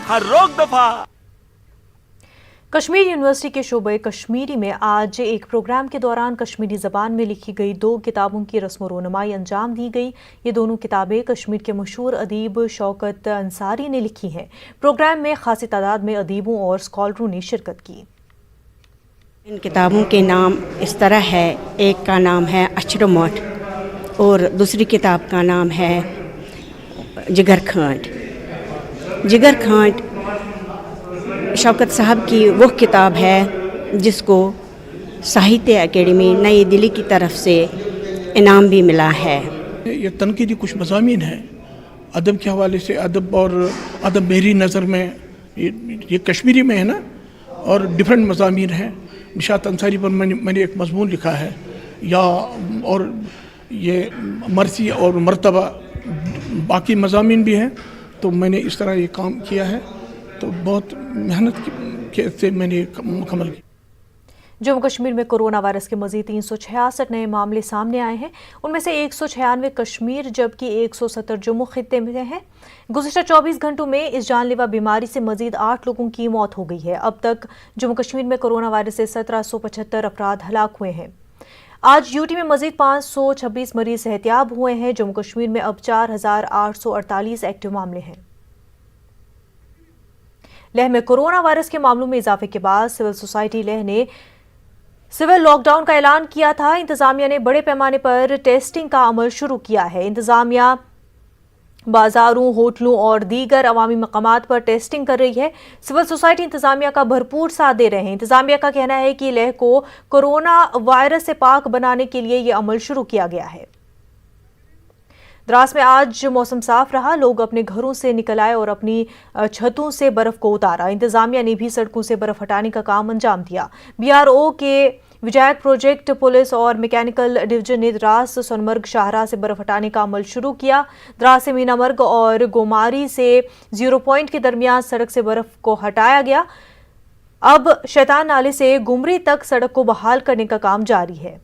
हर रोक दफा। कश्मीर यूनिवर्सिटी के शोबे कश्मीरी में आज एक प्रोग्राम के दौरान कश्मीरी ज़बान में लिखी गई 2 किताबों की रस्म रोनुमाई अंजाम दी गई। ये दोनों किताबें कश्मीर के मशहूर अदीब शौकत अंसारी ने लिखी हैं। प्रोग्राम में खासी तादाद में अदीबों और स्कॉलरों ने शिरकत की। इन किताबों के नाम इस तरह है, एक का नाम है अशरमोट और दूसरी किताब का नाम है जिगरखांड। जिगरखांड शौकत साहब की वो किताब है जिसको साहित्य अकेडमी नई दिल्ली की तरफ से इनाम भी मिला है। ये तनकीदी कुछ मज़ामीन हैं अदब के हवाले से। अदब और अदब मेरी नज़र में ये कश्मीरी में है ना, और डिफरेंट मज़ामीन हैं। निशात अंसारी पर मैंने एक मज़मून लिखा है, या और ये मरसी और मर्तबा बाकी मज़ामीन भी हैं। तो मैंने इस तरह ये काम किया है, तो बहुत मेहनत से मैंने मुकम्मल की। जम्मू कश्मीर में कोरोना वायरस के मजीद 366 नए मामले सामने आए हैं। उनमें से 196 कश्मीर जबकि 170 जम्मू खित्ते में हैं। गुज़िश्ता 24 घंटों में इस जानलेवा बीमारी से मजीद 8 लोगों की मौत हो गई है। अब तक जम्मू कश्मीर में कोरोना वायरस से 1775 अफराद हलाक हुए हैं। आज यूटी में मजीद 526 मरीज सेहतियाब हुए हैं। जम्मू कश्मीर में अब 4848 एक्टिव मामले हैं। लेह में कोरोना वायरस के मामलों में इजाफे के बाद सिविल सोसाइटी लेह ने सिविल लॉकडाउन का ऐलान किया था। इंतजामिया ने बड़े पैमाने पर टेस्टिंग का अमल शुरू किया है। इंतजामिया बाजारों, होटलों और दीगर अवामी मकामात पर टेस्टिंग कर रही है। सिविल सोसाइटी इंतजामिया का भरपूर साथ दे रहे हैं। इंतजामिया का कहना है कि लेह को कोरोना वायरस से पाक बनाने के लिए यह अमल शुरू किया गया है। द्रास में आज मौसम साफ रहा। लोग अपने घरों से निकल आए और अपनी छतों से बर्फ को उतारा। इंतजामिया ने भी सड़कों से बर्फ हटाने का काम अंजाम दिया। बीआरओ के विजायक प्रोजेक्ट, पुलिस और मैकेनिकल डिवीजन ने द्रास, सोनमर्ग, शाहरा से बर्फ हटाने का अमल शुरू किया। द्रास से मीनामर्ग और गोमारी से 0 पॉइंट के दरमियान सड़क से बर्फ को हटाया गया। अब शैतान नाले से गुमरी तक सड़क को बहाल करने का काम जारी है।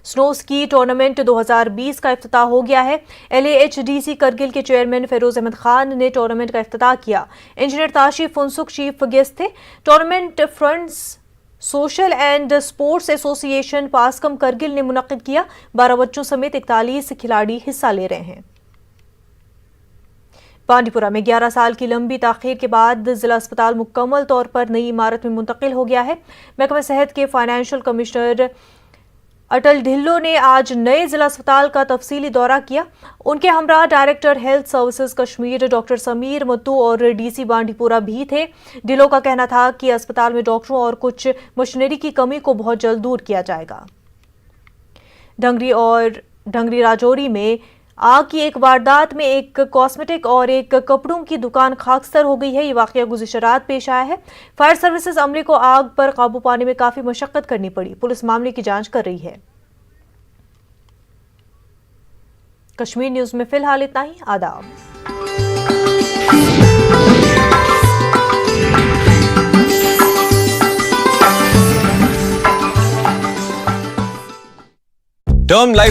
स्नो स्की टूर्नामेंट 2020 का इफ्तिताह हो गया है। LAHDC करगिल के चेयरमैन फेरोज अहमद खान ने टूर्नामेंट का इफ्तिताह किया। Engineer Tashif Phunsuk chief guest थे। Tournament friends social and sports association Paskum Kargil ने मुनक्किद किया। 12 बच्चों समेत 41 खिलाड़ी हिस्सा ले रहे हैं। बांडीपुरा में 11 साल की लंबी ताखीर के बाद जिला अस्पताल मुकम्मल तौर पर नई इमारत में मुंतकिल हो गया है। महकमा सेहत के फाइनेंशियल कमिश्नर अटल ढिल्लो ने आज नए जिला अस्पताल का तफसीली दौरा किया। उनके हमरा director health services Kashmir doctor Sameer Mattoo और डीसी बांडीपुरा भी थे। ढिल्लो का कहना था कि अस्पताल में डॉक्टरों और कुछ मशीनरी की कमी को बहुत जल्द दूर किया जाएगा। ढंगरी राजौरी में आग की एक वारदात में एक कॉस्मेटिक और एक कपड़ों की दुकान खाकसर हो गई है। ये वाकया गुज़िश्ता रात पेश आया है। फायर सर्विसेज अमले को आग पर काबू पाने में काफी मशक्कत करनी पड़ी। पुलिस मामले की जांच कर रही है। कश्मीर न्यूज में फिलहाल इतना ही। आदाब। Term life